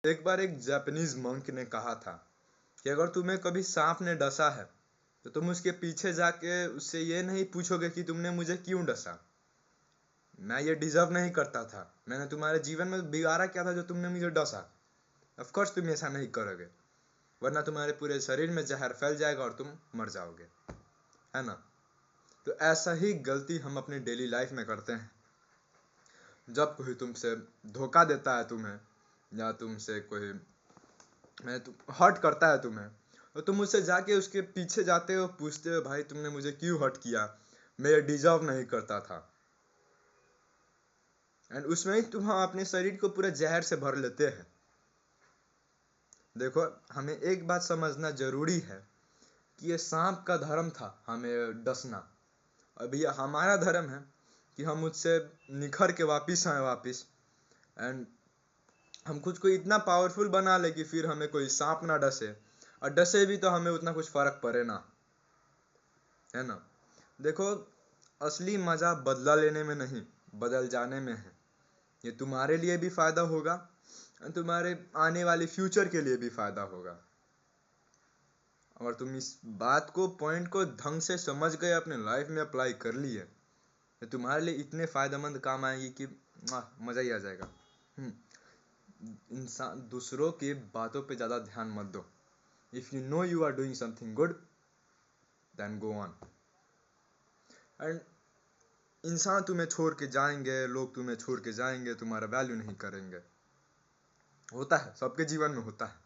एक बार एक Japanese monk ने कहा था कि अगर तुम्हें कभी सांप ने डसा है तो तुम उसके पीछे जाके उससे ये नहीं पूछोगे कि तुमने मुझे क्यों डसा, मैं ये डिजर्व नहीं करता था, मैंने तुम्हारे जीवन में बिगाड़ा क्या था जो तुमने मुझे डसा। ऑफ कोर्स तुम ऐसा नहीं करोगे, वरना तुम्हारे पूरे शरीर में जहर फैल जाएगा और तुम मर जाओगे, है ना। तो ऐसा ही गलती हम अपनी डेली लाइफ में करते हैं। जब कोई तुमसे धोखा देता है तुम्हें, या तुमसे कोई हर्ट करता है तुम्हें, तो तुम उससे जाके उसके पीछे जाते हो, पूछते हो भाई तुमने मुझे क्यों हर्ट किया, मैं ये डिजर्व नहीं करता था। एंड उसमें ही तुम अपने शरीर को पूरा जहर से भर लेते हैं। देखो, हमें एक बात समझना जरूरी है कि ये सांप का धर्म था हमें डसना। अभी ये हमारा धर्म है कि हम उससे निखर के वापिस आए वापिस। एंड हम खुद को इतना पावरफुल बना ले कि फिर हमें कोई सांप ना डसे, और डसे भी तो हमें उतना कुछ फर्क पड़े ना, है ना। देखो, असली मजा बदला लेने में नहीं, बदल जाने में है। ये तुम्हारे लिए भी फायदा होगा और तुम्हारे आने वाले फ्यूचर के लिए भी फायदा होगा। और तुम इस बात को, पॉइंट को ढंग से समझ गए, अपने लाइफ में अप्लाई कर लिए, तो तुम्हारे लिए इतने फायदेमंद काम आएगी कि मजा ही आ जाएगा। इंसान दूसरों की बातों पे ज्यादा ध्यान मत दो। If you know you are doing something good, then go on. And इंसान तुम्हें छोड़ के जाएंगे, लोग तुम्हें छोड़ के जाएंगे, तुम्हारा वैल्यू नहीं करेंगे। होता है, सबके जीवन में होता है।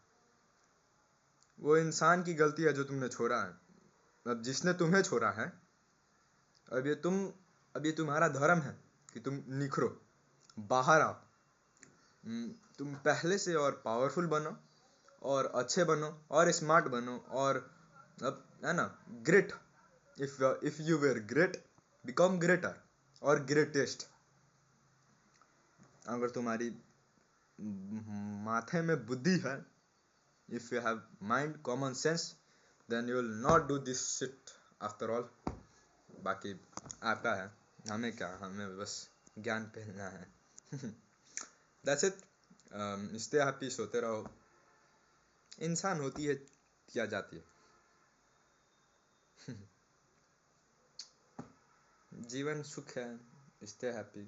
वो इंसान की गलती है जो तुमने छोड़ा है। अब जिसने तुम्हें छोड़ा है, अब ये तुम्हारा धर्म है कि तुम निखरो, बाहर आओ। तुम पहले से और पावरफुल बनो, और अच्छे बनो, और स्मार्ट बनो, और अब है ना, great. If you were great, become greater और ग्रेटेस्ट। अगर तुम्हारी माथे में बुद्धि है, if you have mind, common sense, then you will not do this shit after all. बाकी आपका है, हमें क्या, हमें बस ज्ञान फैलाना है। That's it. स्टे हैप्पी, सोते रहो। इंसान होती है, किया जाती है। जीवन सुख है, स्टे हैप्पी।